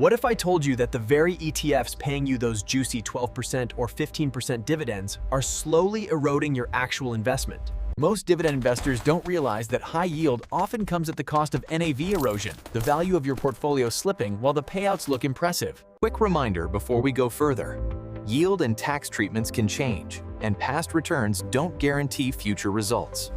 What if I told you that the very ETFs paying you those juicy 12% or 15% dividends are slowly eroding your actual investment? Most dividend investors don't realize that high yield often comes at the cost of NAV erosion, the value of your portfolio slipping while the payouts look impressive. Quick reminder before we go further. Yield and tax treatments can change, and past returns don't guarantee future results.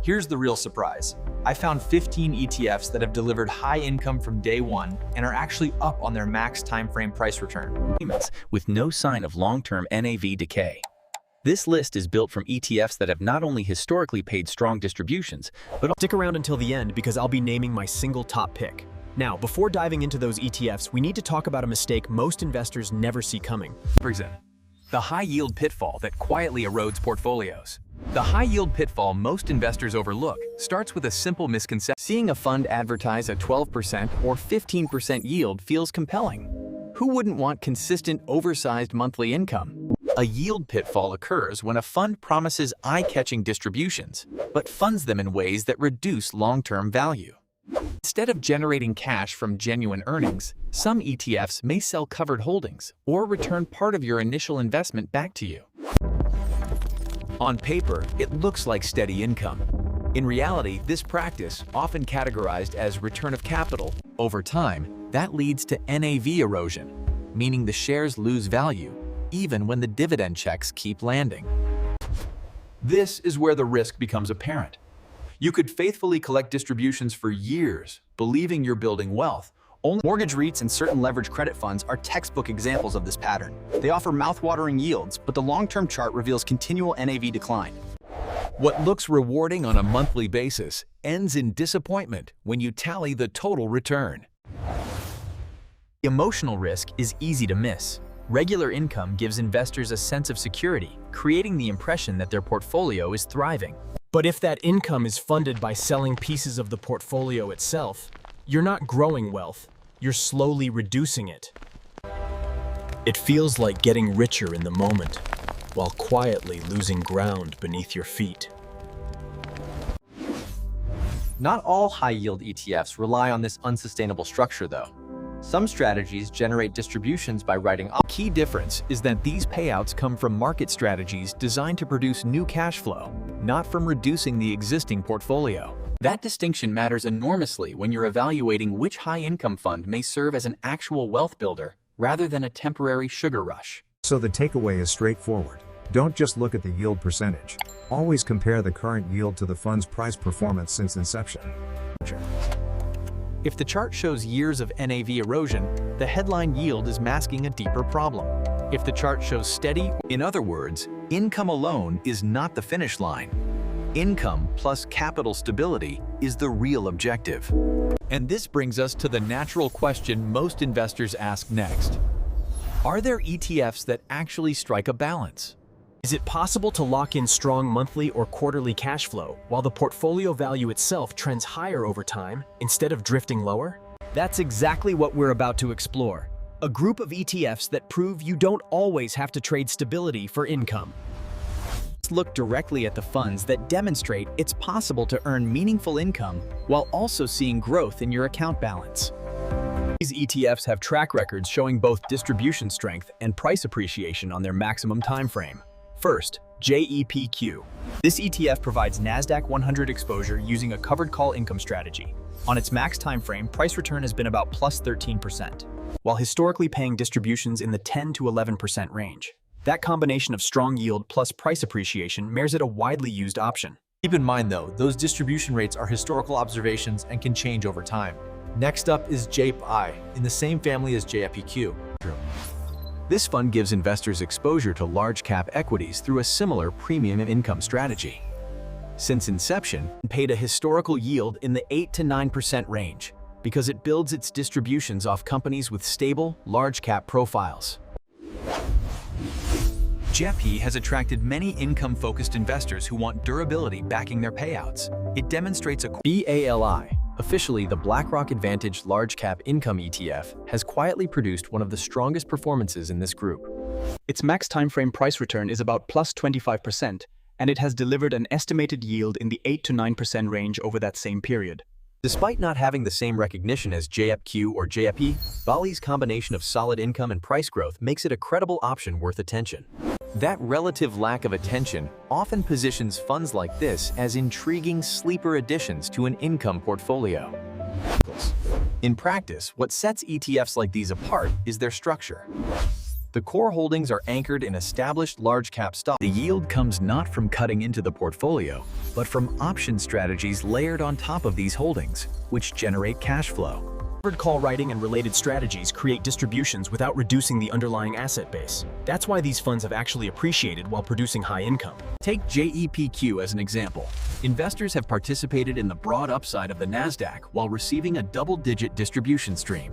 Here's the real surprise. I found 15 ETFs that have delivered high income from day one and are actually up on their max timeframe price return, with no sign of long-term NAV decay. This list is built from ETFs that have not only historically paid strong distributions, but Stick around until the end because I'll be naming my single top pick. Now, before diving into those ETFs, we need to talk about a mistake most investors never see coming. For example, the high-yield pitfall that quietly erodes portfolios. The high-yield pitfall most investors overlook starts with a simple misconception. Seeing a fund advertise a 12% or 15% yield feels compelling. Who wouldn't want consistent, oversized monthly income? A yield pitfall occurs when a fund promises eye-catching distributions, but funds them in ways that reduce long-term value. Instead of generating cash from genuine earnings, some ETFs may sell covered holdings or return part of your initial investment back to you. On paper, it looks like steady income. In reality, this practice, often categorized as return of capital, over time, that leads to NAV erosion, meaning the shares lose value, even when the dividend checks keep landing. This is where the risk becomes apparent. You could faithfully collect distributions for years, believing you're building wealth. Only mortgage REITs and certain leveraged credit funds are textbook examples of this pattern. They offer mouth-watering yields, but the long-term chart reveals continual NAV decline. What looks rewarding on a monthly basis ends in disappointment when you tally the total return. Emotional risk is easy to miss. Regular income gives investors a sense of security, creating the impression that their portfolio is thriving. But if that income is funded by selling pieces of the portfolio itself, you're not growing wealth, you're slowly reducing it. It feels like getting richer in the moment, while quietly losing ground beneath your feet. Not all high-yield ETFs rely on this unsustainable structure, though. Some strategies generate distributions by writing off. Key difference is that these payouts come from market strategies designed to produce new cash flow, not from reducing the existing portfolio. That distinction matters enormously when you're evaluating which high-income fund may serve as an actual wealth builder rather than a temporary sugar rush. So the takeaway is straightforward. Don't just look at the yield percentage. Always compare the current yield to the fund's price performance since inception. If the chart shows years of NAV erosion, the headline yield is masking a deeper problem. If the chart shows steady, in other words, income alone is not the finish line. Income plus capital stability is the real objective. And this brings us to the natural question most investors ask next. Are there ETFs that actually strike a balance? Is it possible to lock in strong monthly or quarterly cash flow while the portfolio value itself trends higher over time instead of drifting lower? That's exactly what we're about to explore. A group of ETFs that prove you don't always have to trade stability for income. Let's look directly at the funds that demonstrate it's possible to earn meaningful income while also seeing growth in your account balance. These ETFs have track records showing both distribution strength and price appreciation on their maximum time frame. First, JEPQ. This ETF provides NASDAQ 100 exposure using a covered call income strategy. On its max time frame, price return has been about plus 13%, while historically paying distributions in the 10 to 11% range. That combination of strong yield plus price appreciation makes it a widely used option. Keep in mind, though, those distribution rates are historical observations and can change over time. Next up is JEPI, in the same family as JEPQ. This fund gives investors exposure to large-cap equities through a similar premium income strategy. Since inception, it paid a historical yield in the 8 to 9% range because it builds its distributions off companies with stable, large-cap profiles. JEPI has attracted many income-focused investors who want durability backing their payouts. It demonstrates a SPYI, officially the BlackRock Advantage Large Cap Income ETF, has quietly produced one of the strongest performances in this group. Its max timeframe price return is about plus 25%, and it has delivered an estimated yield in the 8 to 9% range over that same period. Despite not having the same recognition as JEPQ or JEPI, SPYI's combination of solid income and price growth makes it a credible option worth attention. That relative lack of attention often positions funds like this as intriguing sleeper additions to an income portfolio. In practice, what sets ETFs like these apart is their structure. The core holdings are anchored in established large-cap stocks. The yield comes not from cutting into the portfolio, but from option strategies layered on top of these holdings, which generate cash flow. Covered call writing and related strategies create distributions without reducing the underlying asset base. That's why these funds have actually appreciated while producing high income. Take JEPQ as an example. Investors have participated in the broad upside of the NASDAQ while receiving a double-digit distribution stream.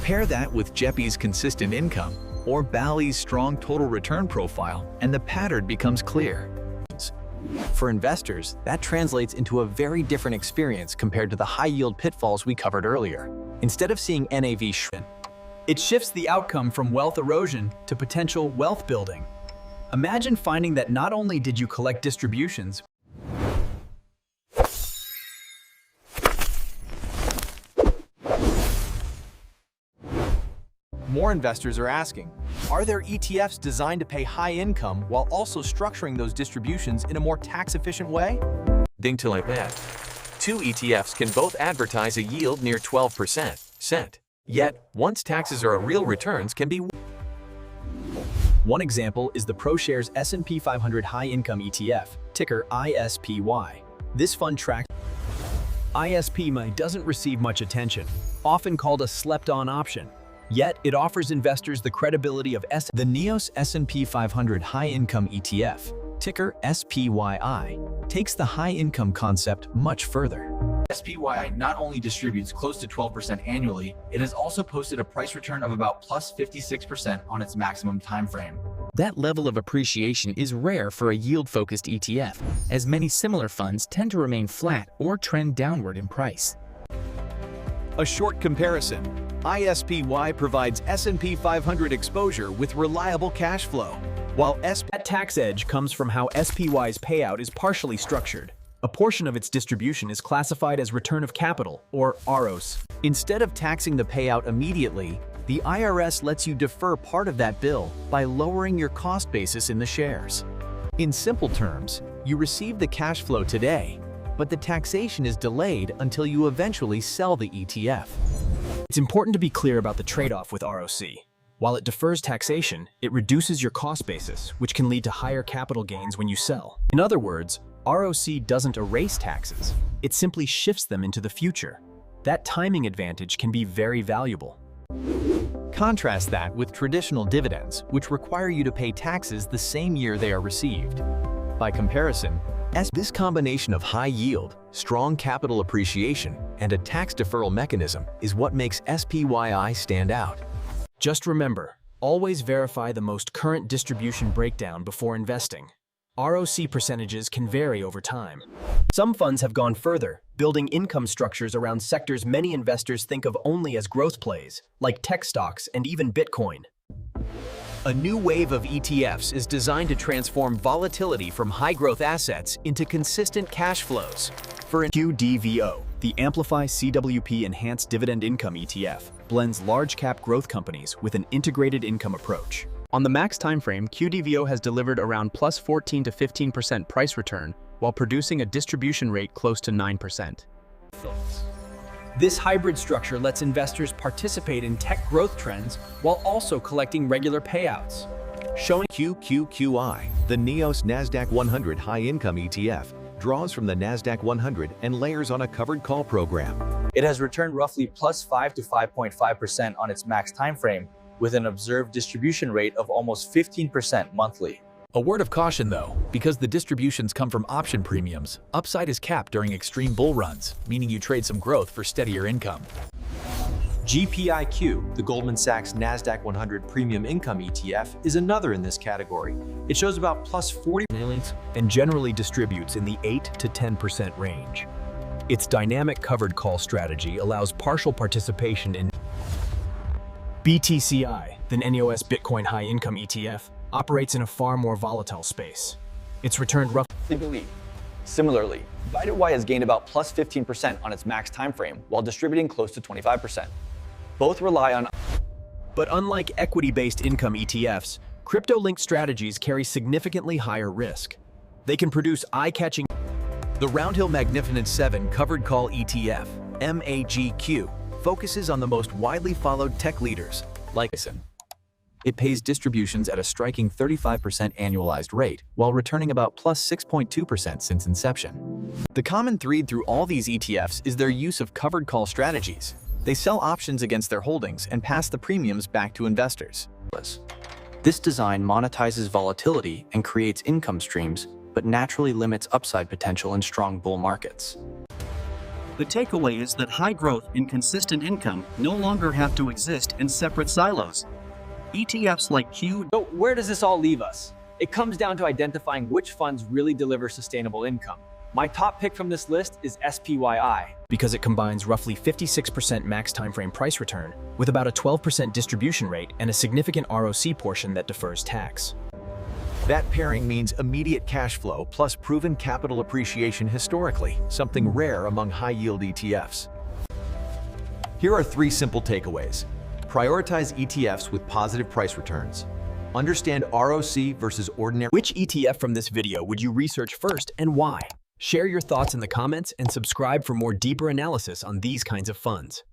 Pair that with JEPI's consistent income or SPYI's strong total return profile, and the pattern becomes clear. For investors, that translates into a very different experience compared to the high-yield pitfalls we covered earlier. Instead of seeing NAV shrink, It shifts the outcome from wealth erosion to potential wealth building. Imagine finding that not only did you collect distributions, More investors are asking, are there ETFs designed to pay high income while also structuring those distributions in a more tax-efficient way? Think to like that. Two ETFs can both advertise a yield near 12%. Yet, once taxes or real returns can be. one example is the ProShares S&P 500 High Income ETF, ticker ISPY. This fund tracks ISPY doesn't receive much attention, often called a slept-on option. Yet, it offers investors the credibility of the NEOS S&P 500 High Income ETF, ticker SPYI, takes the high income concept much further. SPYI not only distributes close to 12% annually, it has also posted a price return of about plus 56% on its maximum time frame. That level of appreciation is rare for a yield-focused ETF, as many similar funds tend to remain flat or trend downward in price. A short comparison. ISPY provides S&P 500 exposure with reliable cash flow, while That tax edge comes from how SPY's payout is partially structured. A portion of its distribution is classified as return of capital, or ROS. Instead of taxing the payout immediately, the IRS lets you defer part of that bill by lowering your cost basis in the shares. In simple terms, you receive the cash flow today, but the taxation is delayed until you eventually sell the ETF. It's important to be clear about the trade-off with ROC. While it defers taxation, it reduces your cost basis, which can lead to higher capital gains when you sell. In other words, ROC doesn't erase taxes, it simply shifts them into the future. That timing advantage can be very valuable. Contrast that with traditional dividends, which require you to pay taxes the same year they are received. By comparison, this combination of high yield, strong capital appreciation, and a tax deferral mechanism is what makes SPYI stand out. Just remember, always verify the most current distribution breakdown before investing. ROC percentages can vary over time. Some funds have gone further, building income structures around sectors many investors think of only as growth plays, like tech stocks and even Bitcoin. A new wave of ETFs is designed to transform volatility from high-growth assets into consistent cash flows. For QDVO, the Amplify CWP Enhanced Dividend Income ETF, blends large-cap growth companies with an integrated income approach. On the max timeframe, QDVO has delivered around plus 14 to 15% price return while producing a distribution rate close to 9%. This hybrid structure lets investors participate in tech growth trends while also collecting regular payouts. Showing QQQI, the NEOS NASDAQ 100 High Income ETF, draws from the NASDAQ 100 and layers on a covered call program. It has returned roughly plus 5 to 5.5% on its max time frame, with an observed distribution rate of almost 15% monthly. A word of caution though, because the distributions come from option premiums, upside is capped during extreme bull runs, meaning you trade some growth for steadier income. GPIQ, the Goldman Sachs NASDAQ 100 Premium Income ETF, is another in this category. It shows about plus 40 and generally distributes in the 8 to 10% range. Its dynamic covered call strategy allows partial participation in BTCI, the NEOS Bitcoin High Income ETF, operates in a far more volatile space. It's returned roughly Similarly, Dividend has gained about plus 15% on its max time frame while distributing close to 25%. Both rely on. But unlike equity-based income ETFs, crypto-linked strategies carry significantly higher risk. They can produce eye-catching. The Roundhill Magnificent 7 Covered Call ETF, MAGQ, focuses on the most widely followed tech leaders, like Dyson. It pays distributions at a striking 35% annualized rate, while returning about plus 6.2% since inception. The common thread through all these ETFs is their use of covered call strategies. They sell options against their holdings and pass the premiums back to investors. This design monetizes volatility and creates income streams, but naturally limits upside potential in strong bull markets. The takeaway is that high growth and consistent income no longer have to exist in separate silos. ETFs like Q. So where does this all leave us? It comes down to identifying which funds really deliver sustainable income. My top pick from this list is SPYI. Because it combines roughly 56% max timeframe price return with about a 12% distribution rate and a significant ROC portion that defers tax. That pairing means immediate cash flow plus proven capital appreciation historically, something rare among high-yield ETFs. Here are 3 simple takeaways. Prioritize ETFs with positive price returns. Understand ROC versus ordinary. Which ETF from this video would you research first and why? Share your thoughts in the comments and subscribe for more deeper analysis on these kinds of funds.